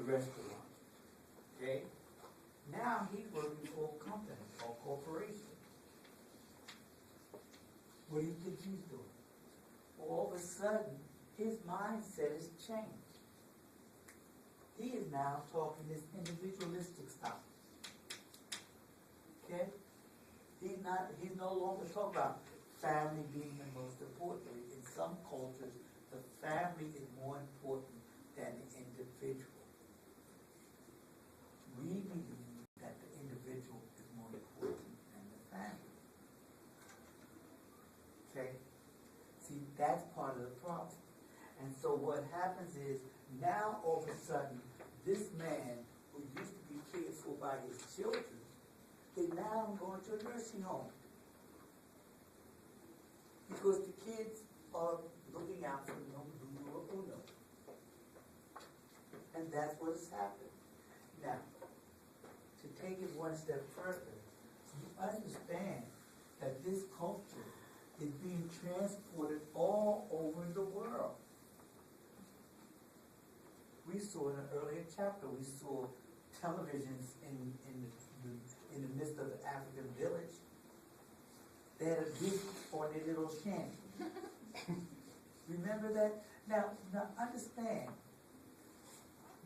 restaurant. Okay? Now he's working for a company or corporation. What do you think he's doing? All of a sudden, his mindset has changed. He is now talking this individualistic style. Okay? He's no longer talking about family being the most important. In some cultures, the family is more important than the individual. We believe that the individual is more important than the family. Okay? See, that's part of the problem. And so what happens is, now all of a sudden, this man who used to be cared for by his children is now going to a nursing home. Because the kids are looking out for numero uno. And that's what has happened. Now, to take it one step further, you understand that this culture is being transported all over the world. We saw in an earlier chapter, we saw televisions in the midst of the African village. They had a big on their little shanty. Remember that? Now understand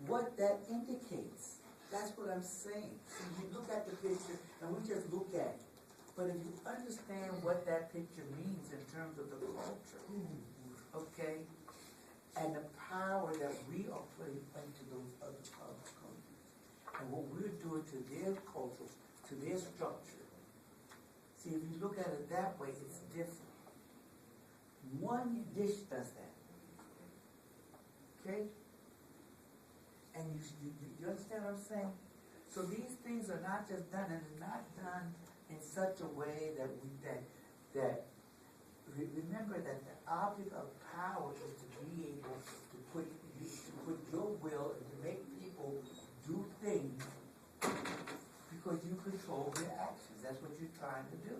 what that indicates. That's what I'm saying. See, you look at the picture and we just look at it. But if you understand what that picture means in terms of the culture, okay, and the power that we are putting into those other countries, and what we're doing to their cultures, to their structure. See, if you look at it that way, it's different. One dish does that. Okay? And you understand what I'm saying? So these things are not just done, and it's not done in such a way that remember that the object of power is to be able to put your will and to make people do things because you control their actions. That's what you're trying to do.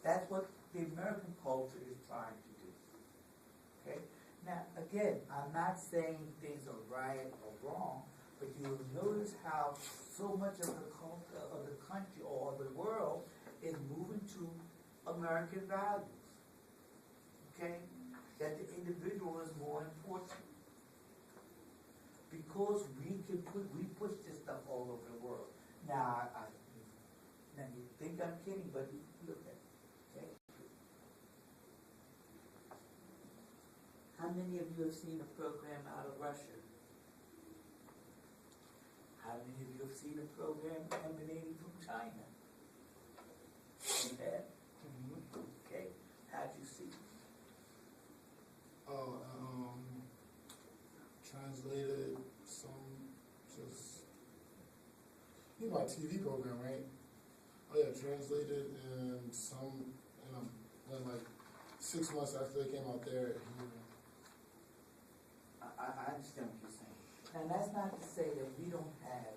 That's what the American culture is trying to do. Okay? Now, again, I'm not saying things are right or wrong, but you'll notice how so much of the culture of the country or of the world is moving to American values. Okay? That the individual is more important. Because we push this stuff all over the world. Now, now you think I'm kidding, but look at it. Okay? How many of you have seen a program out of Russia? How many of you have seen a program emanating from China? See that? Okay. How'd you see it? Translated some just my TV program, right? Oh yeah, translated and some then like 6 months after they came out there. I understand what you're saying. And that's not to say that we don't have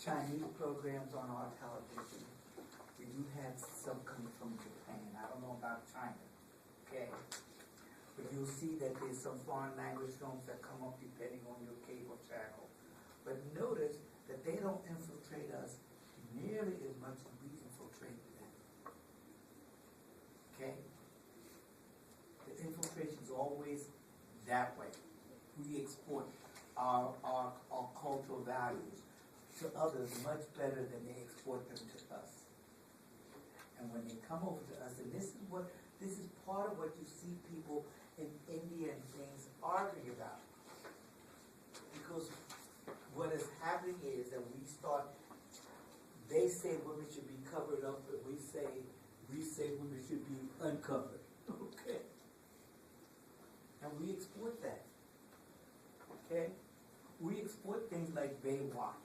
Chinese programs on our television. We do have some coming from Japan. I don't know about China. Okay? But you'll see that there's some foreign language films that come up depending on your cable channel. But notice that they don't infiltrate us nearly as much as we infiltrate them. Okay? The infiltration is always that way. We export our cultural values to others much better than they export them to us. And when they come over to us, and this is part of what you see people in India and things arguing about. Because what is happening is that they say women should be covered up, but we say women should be uncovered. Okay? And we export that. Okay? We export things like Baywatch.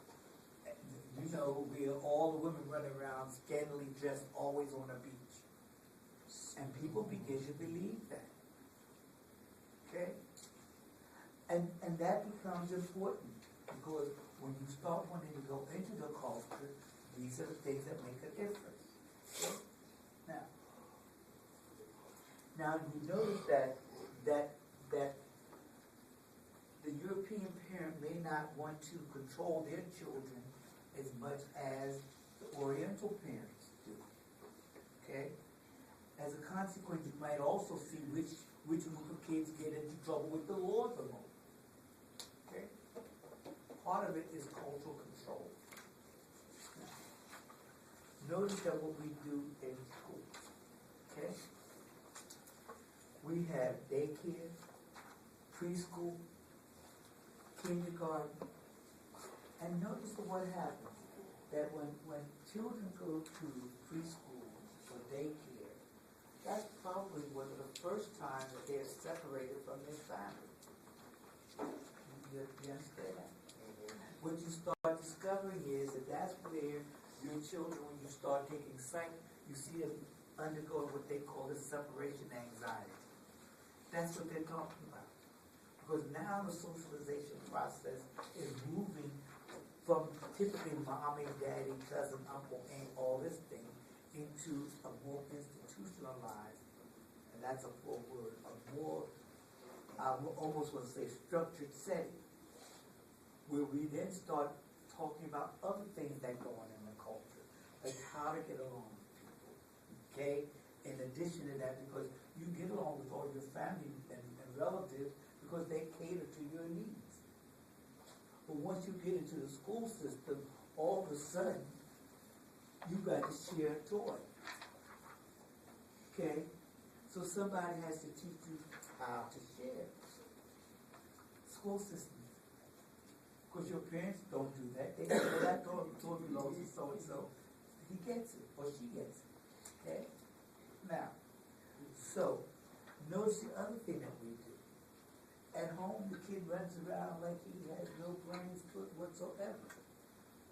You know, where all the women run around scantily dressed, always on the beach. And people begin to believe that. Okay? And that becomes important because when you start wanting to go into the culture, these are the things that make a difference. Okay? Now you notice that the European parent may not want to control their children as much as the Oriental parents do. Okay? As a consequence, you might also see which group of kids get into trouble with the Lord the most. Okay? Part of it is cultural control. Notice that what we do in school, okay? We have daycare, preschool, kindergarten, and notice what happens, that when children go to preschool or daycare, that's probably one of the first times that they're separated from their family. You understand that? What you start discovering is that that's where your children, when you start taking sight, you see them undergoing what they call the separation anxiety. That's what they're talking about. Because now the socialization process is moving from typically mommy, daddy, cousin, uncle, aunt, all this thing, into a more institutionalized, and that's a full word, a more, I almost want to say structured setting, where we then start talking about other things that go on in the culture, like how to get along with people, okay? In addition to that, because you get along with all your family and relatives because they cater to your needs. But once you get into the school system, all of a sudden, you got to share a toy, okay? So somebody has to teach you how to share. School system. Because your parents don't do that. They say, well, that toy belongs to so-and-so. He gets it, or she gets it. Okay? Now, so, notice the other thing that we do. At home, the kid runs around like he has no brains whatsoever.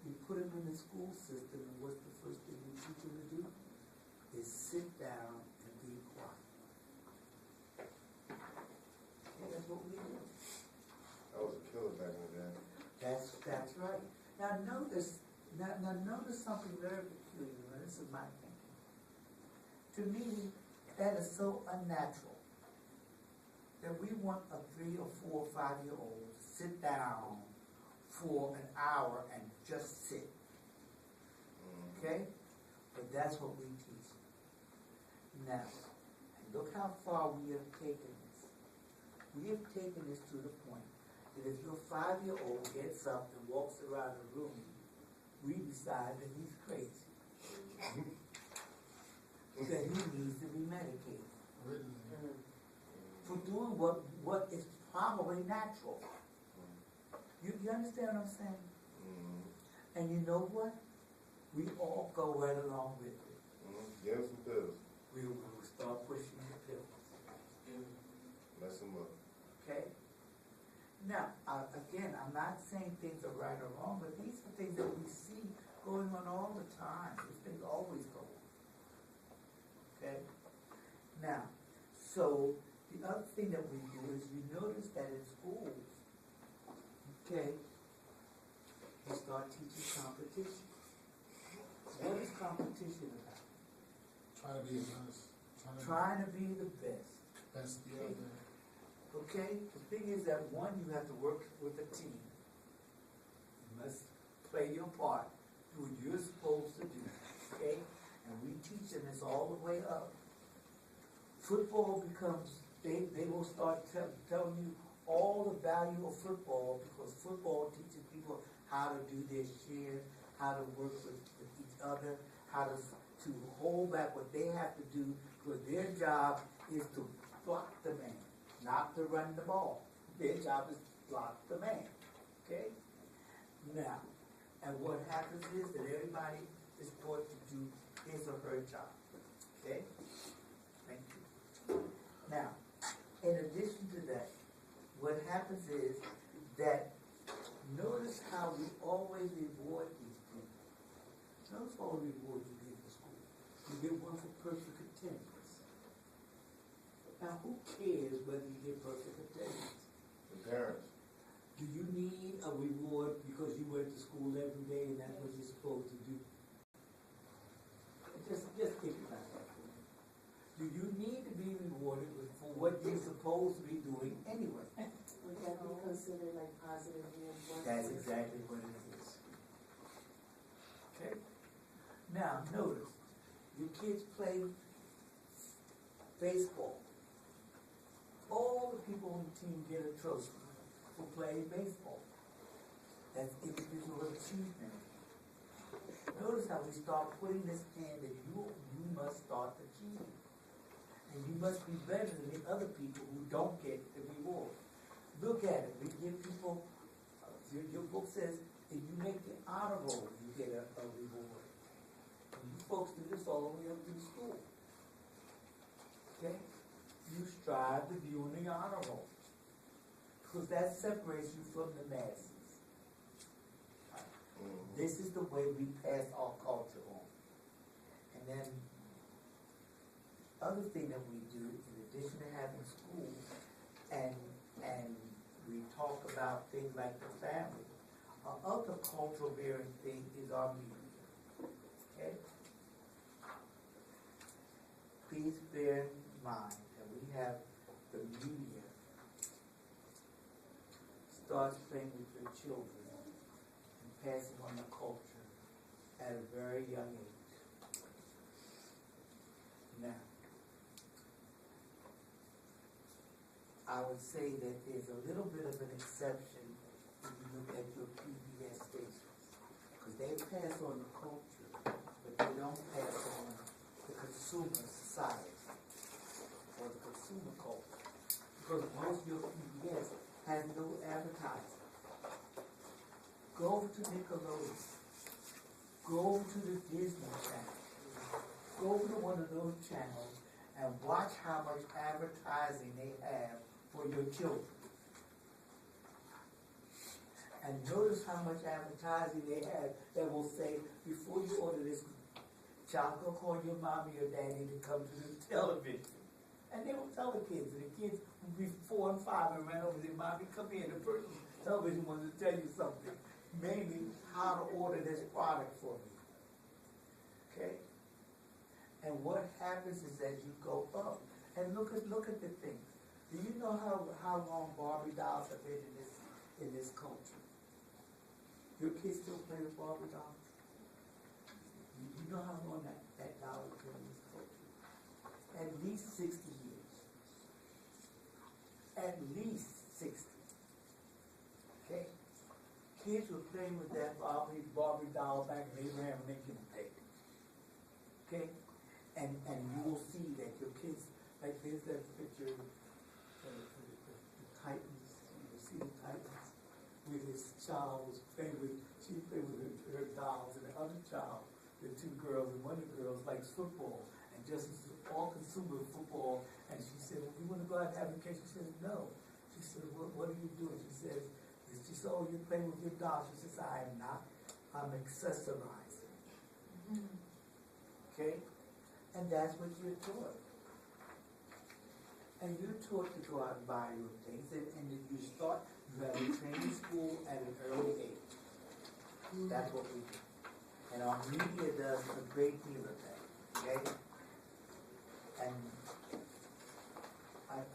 You put him in the school system, and what's the first thing you teach him to do? Is sit down and be quiet. Okay, that's what we do. I was a killer back in the day. That's right. Now notice something very peculiar, and this is my thinking. To me, that is so unnatural that we want a 3 or 4 or 5-year-old to sit down for an hour and just sit. Okay? But that's what we teach. Now, look how far we have taken this. We have taken this to the point that if your 5-year-old gets up and walks around the room, we decide that he's crazy. That he needs to be medicated. For doing what is probably natural. You understand what I'm saying? And you know what? We all go right along with it. Give him some pills. We will start pushing the pills. Mess him up. Okay? Now, again, I'm not saying things are right or wrong, but these are things that we see going on all the time. These things always go on. Okay? Now, so the other thing that we do is we notice that in schools, okay, we start teaching competition. What is competition about? Trying to be honest. Trying to be the best. Best the other. Okay? The thing is that one, you have to work with a team. You must play your part, do what you're supposed to do. Okay? And we teach them this all the way up. Football becomes, they will start telling you all the value of football, because football teaches people how to do their share, how to work with each other, how to hold back what they have to do, because their job is to block the man, not to run the ball. Their job is to block the man. Okay? Now, and what happens is that everybody is taught to do his or her job. Okay? Thank you. Now, in addition to that, what happens is that notice how we always reward these people. Notice all the rewards you get in school. You get one for perfect attendance. Now, who cares whether you get perfect attendance? The parents. Do you need a reward because you went to school every day and that's what you're supposed to do? Just think about that. Do you need to be rewarded for what you're supposed to be doing anyway? Would that be considered considered like positive reinforcement. That's exactly what it is. Okay? Now, notice, your kids play baseball. All the people on the team get a trophy for playing baseball. That's individual achievement. Notice how we start putting this in that you must start achieving. And you must be better than the other people who don't get the reward. Look at it. We give people, your book says, if you make the honor roll, you get a reward. And you folks do this all the way up through school. Okay? You strive to be on the honor roll. Because that separates you from the masses. This is the way we pass our culture on. And then, other thing that we do, in addition to having school, and we talk about things like the family, our other cultural bearing thing is our media. Okay? Please bear in mind that we have the media starts playing with your children and passing on the culture at a very young age. Now, I would say that there's a little bit of an exception if you look at your PBS stations, because they pass on the culture, but they don't pass on the consumer society or the consumer culture, because most of your PBS has no advertising. Go to Nickelodeon, go to the Disney Channel, go to one of those channels and watch how much advertising they have for your children. And notice how much advertising they have that will say, before you order this, child, go call your mommy or daddy to come to the television. And they will tell the kids, and the kids will be 4 and 5 and run over there, mommy, come here, the person on television wants to tell you something. Mainly, how to order this product for me. Okay? And what happens is that you go up and look at the things. Do you know how long Barbie dolls have been in this culture? Your kids still play with Barbie dolls? You know how long that doll has been in this culture? At least 60 years. At least 60. Okay? Kids were playing with that Barbie doll back in Abraham Lincoln's day. Okay? And you will see that your kids, like there's that picture, the Titans, you see the Titans, where this child was playing with, she played with her dolls, and the other child, the two girls, and one of the girls likes football, and just all consumer football, and she said, well, you want to go out and have a cake? She said, no. She said, what are you doing? She said, oh, you're playing with your doll. She says, I am not. I'm accessorizing. Okay? And that's what you're taught. And you're taught to go out and buy your things, and if you start, you have a training school at an early age. That's what we do. And our media does a great deal of that. Okay? And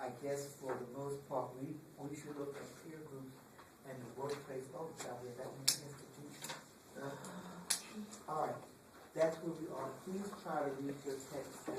I guess for the most part, we should look at peer groups and the workplace. Oh, shall we have that in the institution? All right. That's where we are. Please try to read your text for